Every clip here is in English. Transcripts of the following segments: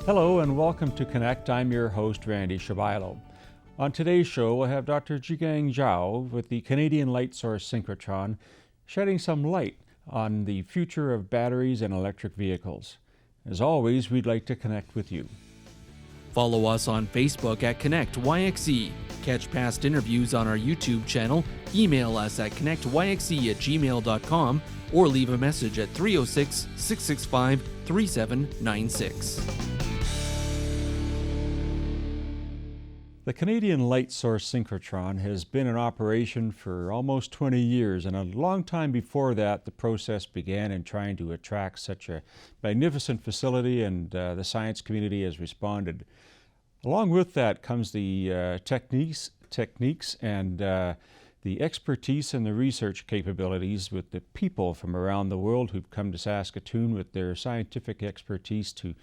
Hello and welcome to Connect. I'm your host, Randy Shabailo. On today's show, we'll have Dr. Jigang Zhou with the Canadian Light Source Synchrotron shedding some light on the future of batteries and electric vehicles. As always, we'd like to connect with you. Follow us on Facebook at ConnectYXE. Catch past interviews on our YouTube channel, email us at connectyxe@gmail.com, or leave a message at 306-665-3796. The Canadian Light Source Synchrotron has been in operation for almost 20 years, and a long time before that the process began in trying to attract such a magnificent facility, and the science community has responded. Along with that comes the techniques and the expertise and the research capabilities with the people from around the world who've come to Saskatoon with their scientific expertise to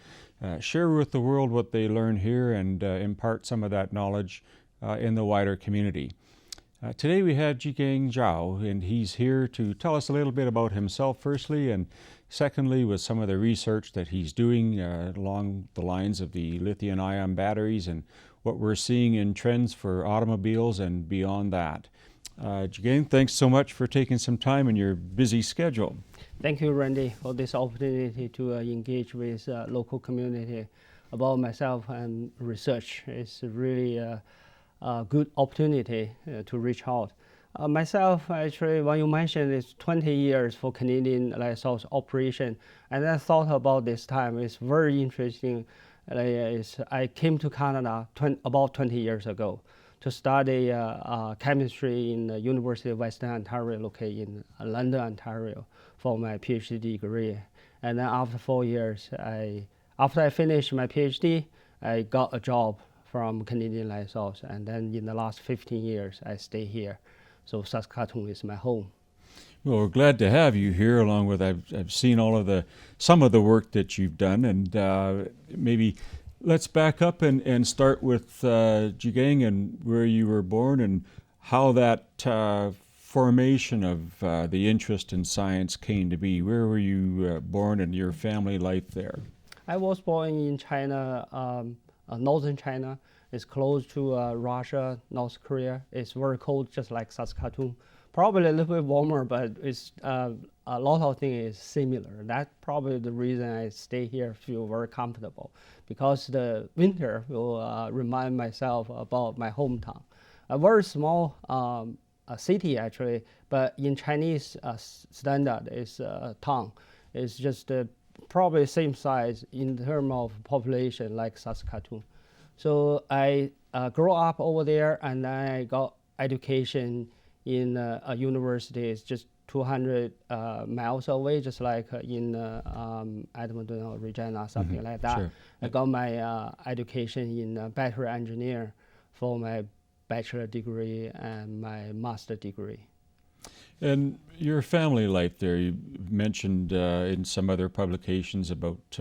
share with the world what they learn here and impart some of that knowledge in the wider community. Today we have Jigang Zhou, and he's here to tell us a little bit about himself firstly, and secondly with some of the research that he's doing along the lines of the lithium-ion batteries and what we're seeing in trends for automobiles and beyond that. Jigang, thanks so much for taking some time in your busy schedule. Thank you, Randy, for this opportunity to engage with local community about myself and research. It's really a good opportunity to reach out. Myself, actually, when you mentioned it's 20 years for Canadian Light Source operation, and I thought about this time. It's very interesting. I came to Canada about 20 years ago to study chemistry in the University of Western Ontario, located in London, Ontario, for my PhD degree. And then after 4 years, after I finished my PhD, I got a job from Canadian Light Source. And then in the last 15 years, I stay here. So Saskatoon is my home. Well, we're glad to have you here. Along with I've seen some of the work that you've done, and maybe let's back up and start with Jigang and where you were born and how that formation of the interest in science came to be. Where were you born and your family life there? I was born in China, northern China. It's close to Russia, North Korea. It's very cold, just like Saskatoon. Probably a little bit warmer, but it's a lot of things is similar. That's probably the reason I stay here, feel very comfortable, because the winter will remind myself about my hometown. A very small city actually, but in Chinese standard is a town. It's just probably same size in terms of population like Saskatoon. So I grew up over there, and I got education in a university. It's just 200 miles away, just like in Edmonton or Regina, something like that. Sure. I got my education in battery engineer for my bachelor degree and my master degree. And your family life there, you mentioned in some other publications about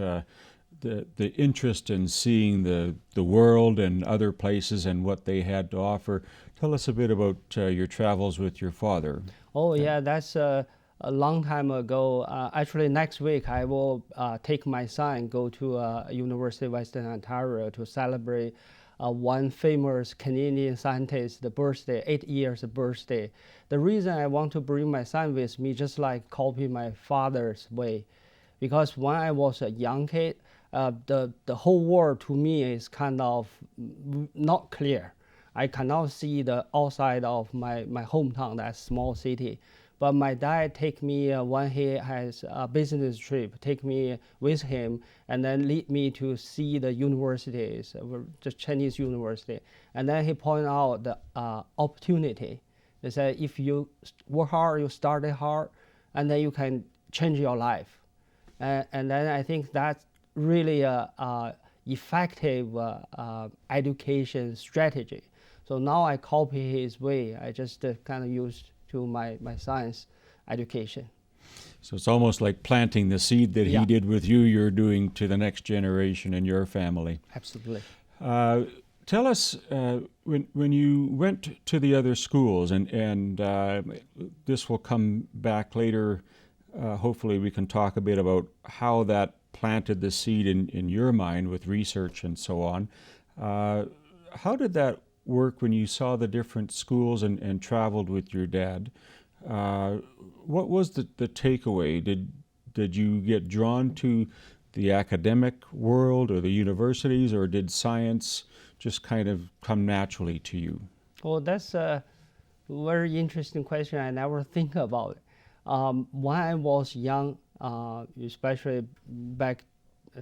the interest in seeing the world and other places and what they had to offer. Tell us a bit about your travels with your father. Oh yeah, that's a long time ago. Actually, next week I will take my son go to University of Western Ontario to celebrate one famous Canadian scientist's birthday, 8 years birthday. The reason I want to bring my son with me, just like copy my father's way, because when I was a young kid, the whole world to me is kind of not clear. I cannot see the outside of my hometown, that small city. But my dad take me when he has a business trip, take me with him, and then lead me to see the universities, the Chinese university. And then he point out the opportunity. They say if you work hard, you study hard, and then you can change your life. And then I think that's really a effective education strategy. So now I copy his way. I just kind of used to my son's education. So it's almost like planting the seed that he did with you, you're doing to the next generation in your family. Absolutely. Tell us, when you went to the other schools, and this will come back later, hopefully we can talk a bit about how that planted the seed in your mind with research and so on. How did that work when you saw the different schools and traveled with your dad? What was the takeaway? Did you get drawn to the academic world or the universities, or did science just kind of come naturally to you? Well, that's a very interesting question. I never think about it. When I was young, especially back,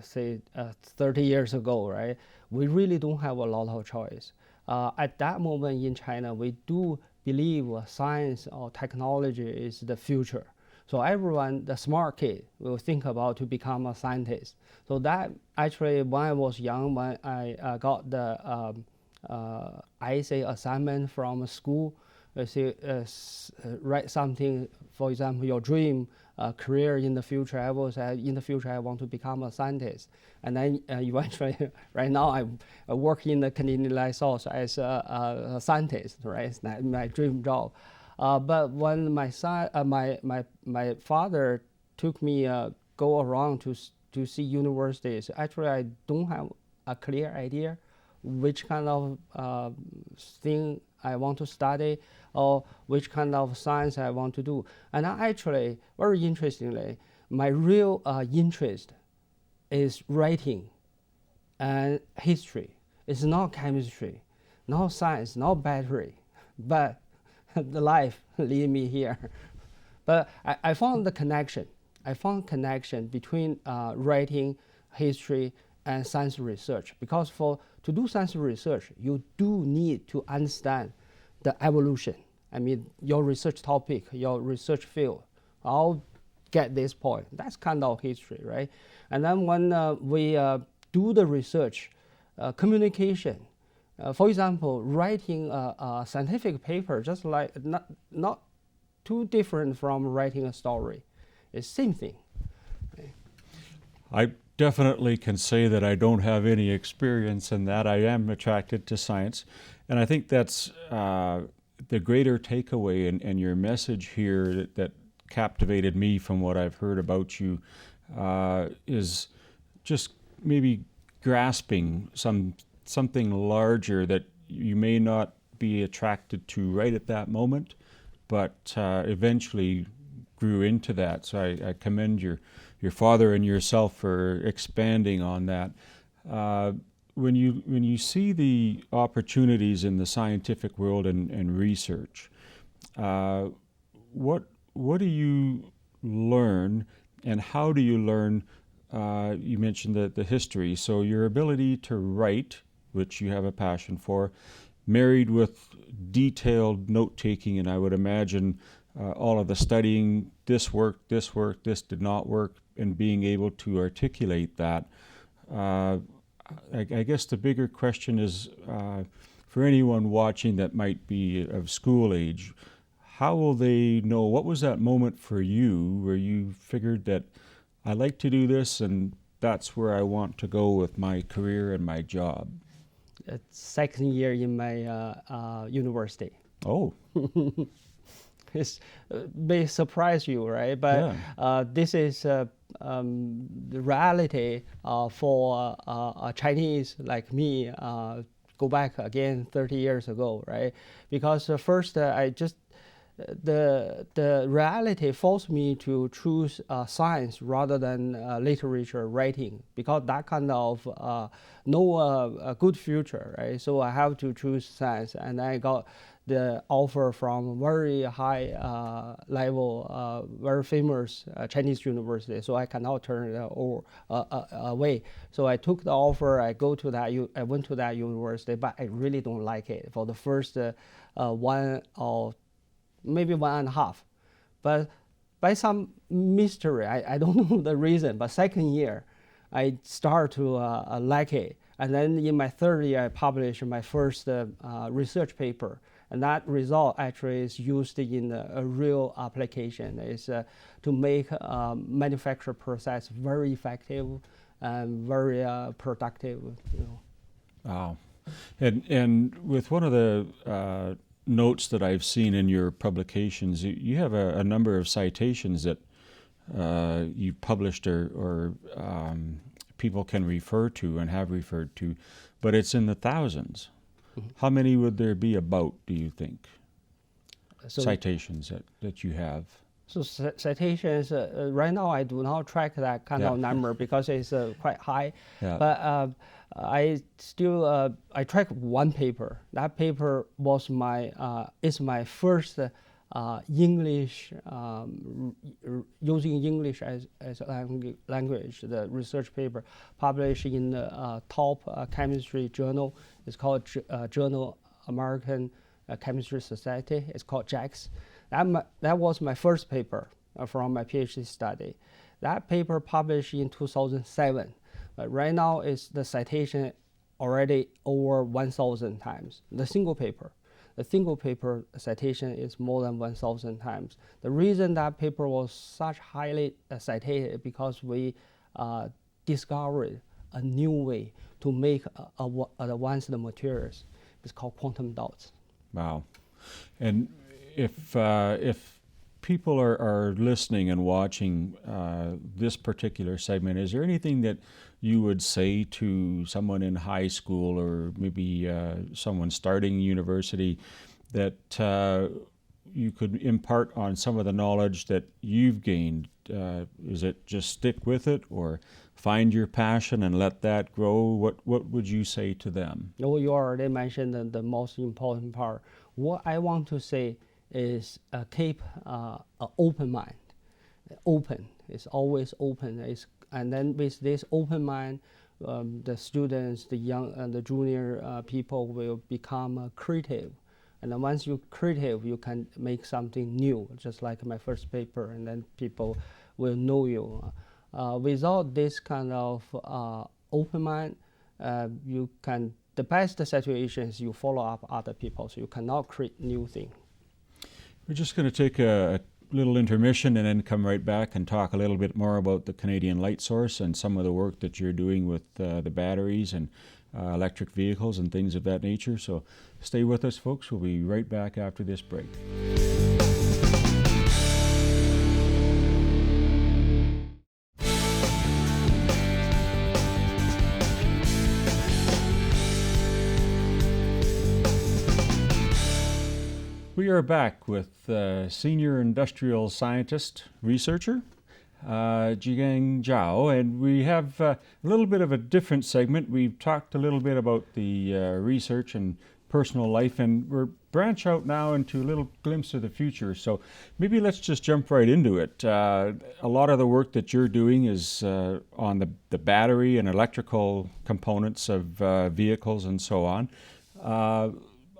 say, 30 years ago, right? We really don't have a lot of choice. At that moment in China, we do believe science or technology is the future. So everyone, the smart kid, will think about to become a scientist. So that actually, when I was young, when I got the essay assignment from school, write something, for example, your dream career in the future. I was in the future I want to become a scientist, and then eventually, right now I work in the Canadian Light Source as a scientist. Right, it's my dream job. But when my son, my father took me go around to see universities, actually I don't have a clear idea which kind of thing I want to study or which kind of science I want to do. And actually, very interestingly, my real interest is writing and history. It's not chemistry, not science, not battery, but the life lead me here. But I found the connection. I found connection between writing, history, and science research, because to do science research, you do need to understand the evolution. I mean, your research topic, your research field. I'll get this point. That's kind of history, right? And then when we do the research, communication, for example, writing a scientific paper, just like not too different from writing a story. It's same thing. Right? I definitely can say that I don't have any experience in that. I am attracted to science, and I think that's the greater takeaway and your message here that captivated me from what I've heard about you is just maybe grasping something larger that you may not be attracted to right at that moment, but eventually grew into that. So I commend your father and yourself for expanding on that. When you see the opportunities in the scientific world and research, what do you learn, and how do you learn? You mentioned the history, so your ability to write, which you have a passion for, married with detailed note-taking, and I would imagine all of the studying, this worked, this did not work, and being able to articulate that. I guess the bigger question is, for anyone watching that might be of school age, how will they know, what was that moment for you where you figured that I like to do this and that's where I want to go with my career and my job? Second year in my university. Oh. It may surprise you, right? But yeah. This is the reality for a Chinese like me. Go back again 30 years ago, right? Because first the reality forced me to choose science rather than literature writing, because that kind of no good future, right? So I have to choose science, and I got the offer from very high level, very famous Chinese university. So I cannot turn it away. So I took the offer. I went to that university, but I really don't like it for the first 1 or maybe 1.5. But by some mystery, I don't know the reason, but second year, I start to like it. And then in my third year, I published my first research paper. And that result actually is used in a real application. It's to make manufacture process very effective and very productive. Wow. And with one of the notes that I've seen in your publications, you have a number of citations that you've published or people can refer to and have referred to, but it's in the thousands. How many would there be about, do you think, citations that you have? So citations, right now I do not track that kind of number because it's quite high. But I still I track one paper. That paper was is my first English, using English as a language, the research paper published in the top chemistry journal. It's called Journal American Chemistry Society. It's called JACS. That was my first paper from my PhD study. That paper published in 2007, but right now the citation already over 1,000 times. The single paper citation is more than 1,000 times. The reason that paper was such highly cited because we discovered a new way to make advanced materials. It's called quantum dots. Wow. And if people are listening and watching this particular segment, is there anything that you would say to someone in high school or maybe someone starting university that you could impart on some of the knowledge that you've gained? Is it just stick with it or find your passion and let that grow? What would you say to them? Oh, you already mentioned the most important part. What I want to say is keep an open mind. Open, it's always open. And then with this open mind, the students, the young and the junior people will become creative. And then once you're creative, you can make something new, just like my first paper, and then people will know you. Without this kind of open mind, the best situation is you follow up other people, so you cannot create new things. We're just going to take a little intermission and then come right back and talk a little bit more about the Canadian Light Source and some of the work that you're doing with the batteries and electric vehicles and things of that nature. So stay with us, folks. We'll be right back after this break. We are back with Senior Industrial Scientist Researcher, Jigang Zhou, and we have a little bit of a different segment. We've talked a little bit about the research and personal life, and we're branch out now into a little glimpse of the future. So maybe let's just jump right into it. A lot of the work that you're doing is on the battery and electrical components of vehicles and so on.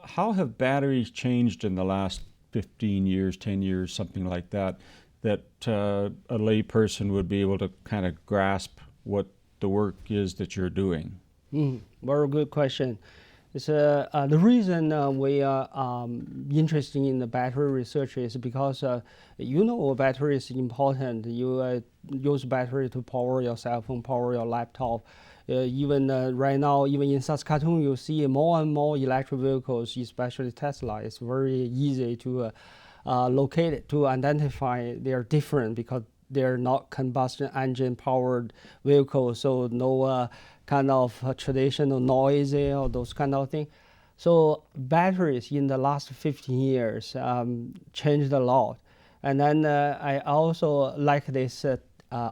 How have batteries changed in the last 15 years, 10 years, something like that, that a layperson would be able to kind of grasp what the work is that you're doing? Very good question. It's, the reason we are interested in the battery research is because battery is important. You use battery to power your cell phone, power your laptop. Even right now, even in Saskatoon, you see more and more electric vehicles, especially Tesla. It's very easy to locate it, to identify they're different because they're not combustion engine powered vehicles, so no kind of traditional noisy or those kind of things. So batteries in the last 15 years changed a lot. And then I also like this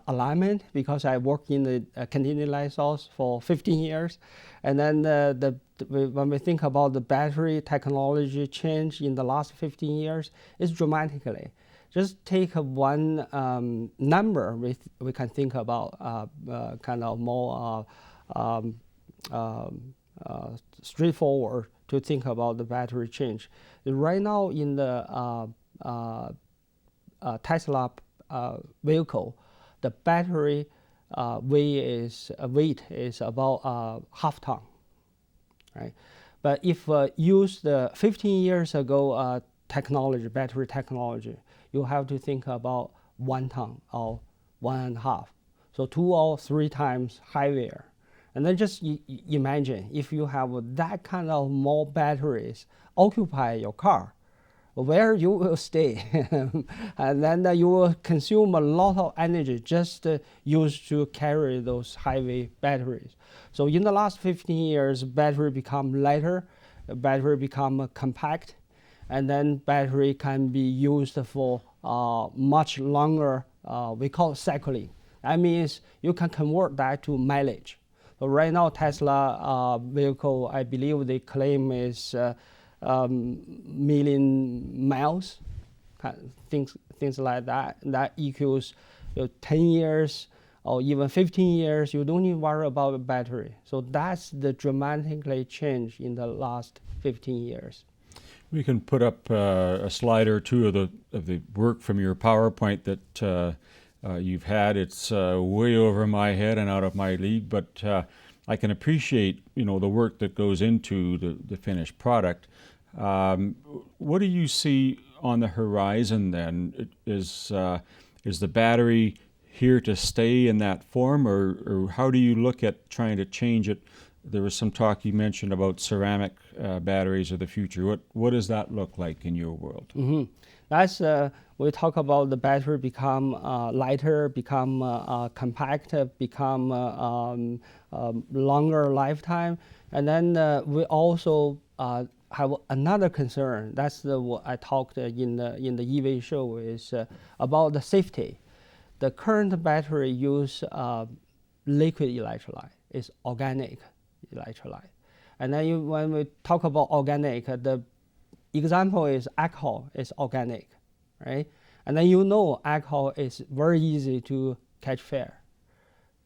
alignment because I worked in the Canadian Light Source for 15 years. And then when we think about the battery technology change in the last 15 years, it's dramatically. Just take one number we can think about kind of more straightforward to think about the battery change. Right now in the Tesla vehicle, the battery weight is about half ton, right? But if use the 15 years ago technology, battery technology, you have to think about 1 ton or 1.5, so 2 or 3 times heavier. And then just imagine if you have that kind of more batteries occupy your car, where you will stay. And then you will consume a lot of energy just used to carry those heavy batteries. So in the last 15 years, battery become lighter, battery become compact, and then battery can be used for much longer, we call it cycling. That means you can convert that to mileage. So right now, Tesla vehicle, I believe they claim is million miles, things like that. That equals 10 years or even 15 years. You don't need to worry about the battery. So that's the dramatically change in the last 15 years. We can put up a slide or two of the work from your PowerPoint that you've had. It's way over my head and out of my league, but I can appreciate the work that goes into the finished product. What do you see on the horizon then? Is the battery here to stay in that form, or how do you look at trying to change it? There was some talk you mentioned about ceramic batteries of the future. What does that look like in your world? Mm-hmm. That's we talk about the battery become lighter, become compact, become longer lifetime, and then we also have another concern. That's what I talked in the EV show is about the safety. The current battery use liquid electrolyte. It's organic electrolyte, and then when we talk about organic, the example is alcohol is organic, right? And then alcohol is very easy to catch fire,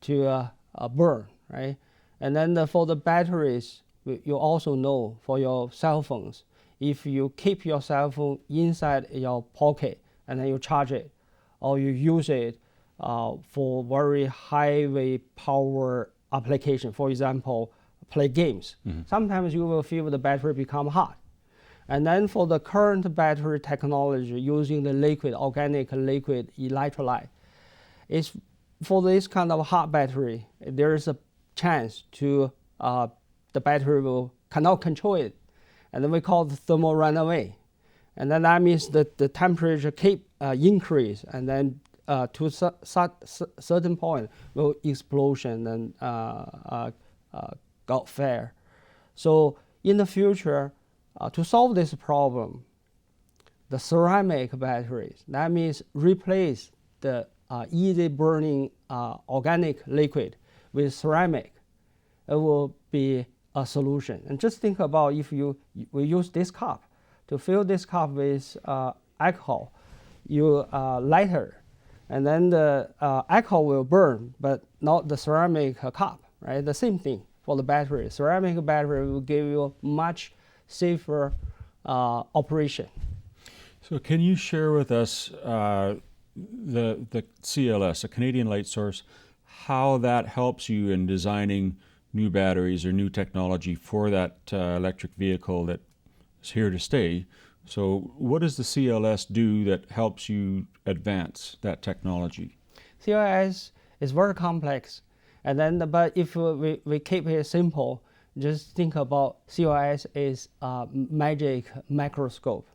to burn, right? And then for the batteries, you also know for your cell phones, if you keep your cell phone inside your pocket and then you charge it, or you use it for very high power application, for example, play games. Mm-hmm. Sometimes you will feel the battery become hot. And then for the current battery technology using the organic liquid electrolyte, is for this kind of hot battery, there is a chance to the battery cannot control it. And then we call it thermal runaway. And then that means that the temperature keep increase, and then to a certain point will explosion and got fire. So in the future, to solve this problem, the ceramic batteries, that means replace the easy burning organic liquid with ceramic, it will be a solution. And just think about if we use this cup to fill this cup with alcohol, you lighter, and then the alcohol will burn, but not the ceramic cup, right? The same thing for the battery. Ceramic battery will give you much safer operation. So can you share with us the CLS, a Canadian Light Source, how that helps you in designing new batteries or new technology for that electric vehicle that is here to stay? So what does the CLS do that helps you advance that technology? CLS is very complex, and then but if we keep it simple, just think about CLS is a magic microscope,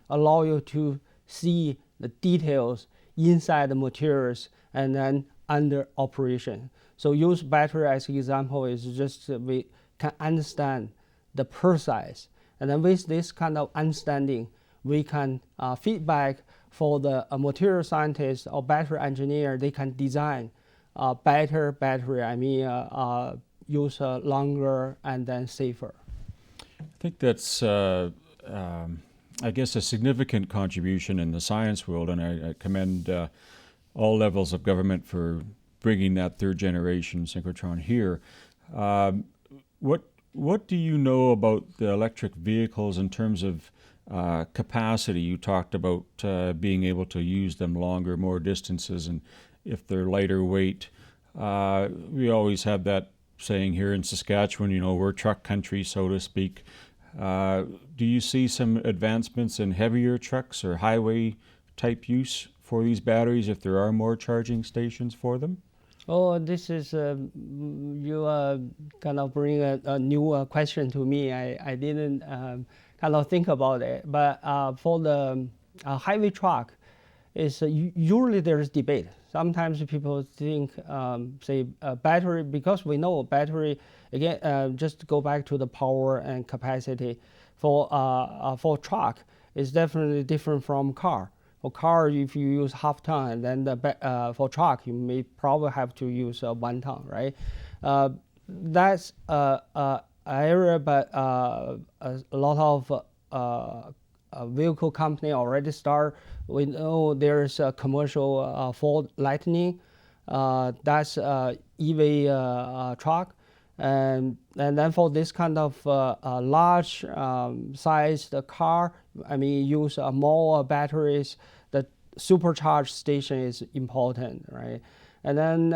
allow you to see the details inside the materials and then under operation. So use battery as an example is just we can understand the process, and then with this kind of understanding, we can feedback for the material scientist or battery engineer. They can design a better battery. Use longer and then safer. I think that's, I guess, a significant contribution in the science world, and I commend all levels of government for bringing that third generation synchrotron here. What do you know about the electric vehicles in terms of capacity? You talked about being able to use them longer, more distances, and if they're lighter weight. We always have that saying here in Saskatchewan, we're truck country, so to speak. Do you see some advancements in heavier trucks or highway type use for these batteries if there are more charging stations for them? Oh, this is, you kind of bring a new question to me. I didn't kind of think about it. But for the highway truck, is usually there's debate. Sometimes people think, say, battery, because we know battery, again, just to go back to the power and capacity, for truck, is definitely different from car. For car, if you use half ton, then for truck, you may probably have to use 1 ton, right? That's an area, but a lot of vehicle company already start. We know there's a commercial Ford Lightning, that's EV truck, and then for this kind of large sized car, I mean, use more batteries. The supercharge station is important, right? And then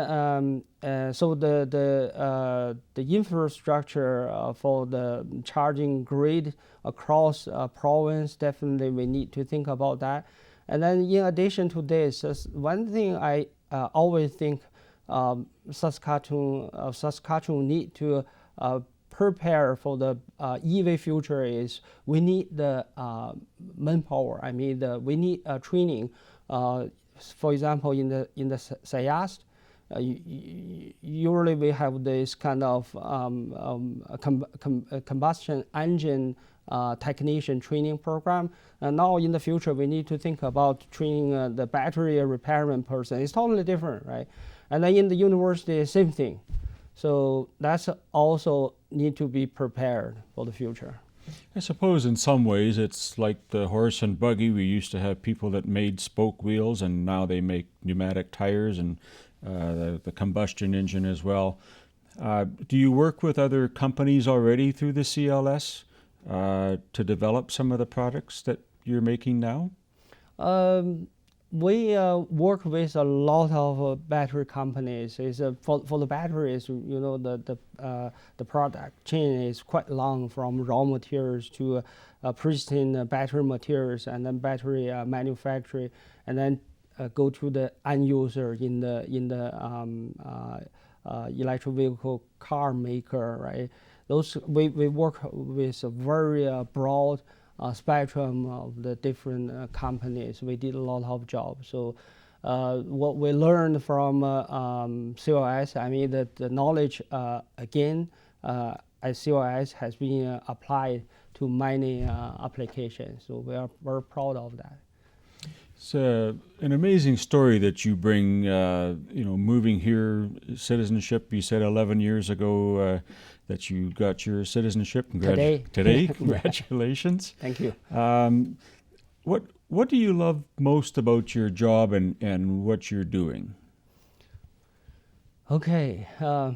so the infrastructure for the charging grid across province, definitely we need to think about that. And then in addition to this, one thing I always think Saskatoon need to prepare for the EV future is we need the manpower. I mean, we need training. For example, in the SAYAS, usually we have this kind of combustion engine technician training program. And now in the future, we need to think about training the battery repairman person. It's totally different, right? And then in the university, same thing. So that's also need to be prepared for the future. I suppose in some ways it's like the horse and buggy. We used to have people that made spoke wheels, and now they make pneumatic tires and the combustion engine as well. Do you work with other companies already through the CLS to develop some of the products that you're making now? We work with a lot of battery companies. For the batteries, you know, the product chain is quite long, from raw materials to pristine battery materials, and then battery manufacturing, and then go to the end user in the electric vehicle car maker, right? Those we work with a very broad spectrum of the different companies. We did a lot of jobs. So what we learned from CLS, I mean, the knowledge again at CLS has been applied to many applications. So we are very proud of that. It's an amazing story that you bring, you know, moving here, citizenship. You said 11 years ago that you got your citizenship. Today, congratulations. Thank you. What do you love most about your job and what you're doing? Okay, a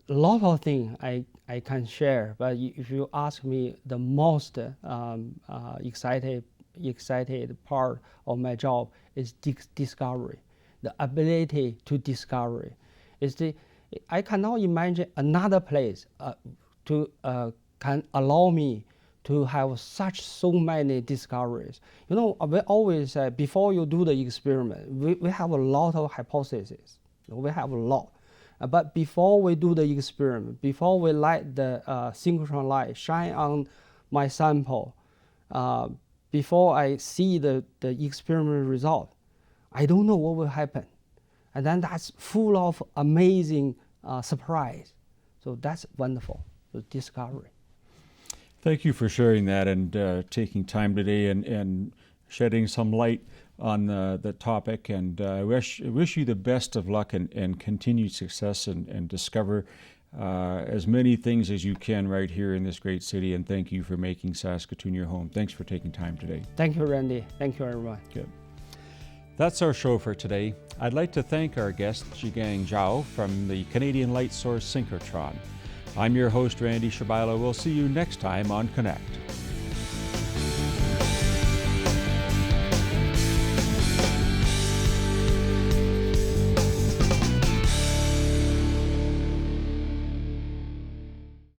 lot of things I can share, but if you ask me the most excited part of my job is discovery, the ability to discover. I cannot imagine another place to can allow me to have so many discoveries. You know, we always say before you do the experiment, we have a lot of hypotheses. We have a lot. But before we do the experiment, before we let the synchrotron light shine on my sample, before I see the experiment result, I don't know what will happen. And then that's full of amazing surprise. So that's wonderful, the discovery. Thank you for sharing that and taking time today and shedding some light on the topic. And I wish you the best of luck and continued success and discover as many things as you can right here in this great city. And thank you for making Saskatoon your home. Thanks for taking time today. Thank you, Randy. Thank you, everyone. Good. That's our show for today. I'd like to thank our guest, Jigang Zhou from the Canadian Light Source Synchrotron. I'm your host, Randy Shabila. We'll see you next time on Connect.